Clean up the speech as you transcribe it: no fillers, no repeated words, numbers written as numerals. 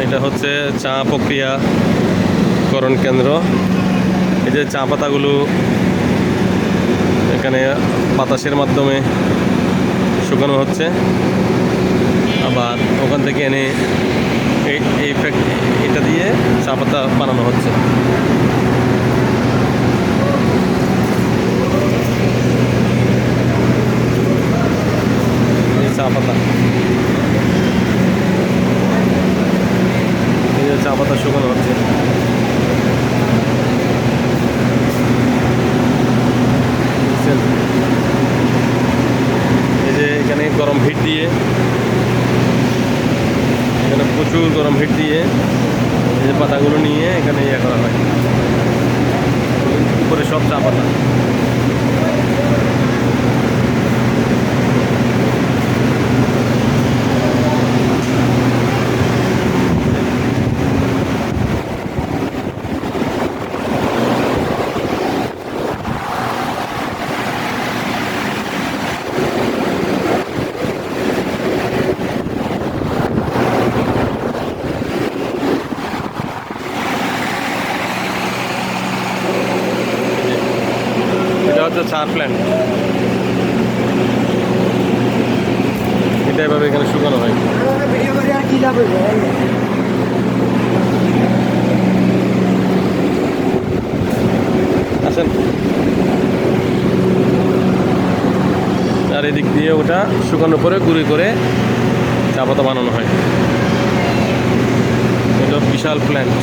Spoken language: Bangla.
এটা হচ্ছে চা প্রক্রিয়াকরণ কেন্দ্র। এই যে চা পাতাগুলো এখানে বাতাসের মাধ্যমে শুকানো হচ্ছে, আবার ওখান থেকে এনে এটা দিয়ে চা পাতা বানানো হচ্ছে। চা পাতা, এই যে চা পাতা শুকানো হচ্ছে। এই যে এখানে গরম হিট দিয়ে, এখানে প্রচুর গরম হিট দিয়ে এই যে পাতাগুলো নিয়ে এখানে ইয়ে করা হয়, উপরে সব চা পাতা। এটা হচ্ছে চা প্ল্যান্ট, এটা এভাবে এখানে শুকানো হয়। আসেন, আর এদিক দিয়ে ওটা শুকানোর পরে গুঁড়ি করে চা পাতা বানানো হয়। এটা বিশাল প্ল্যান্ট।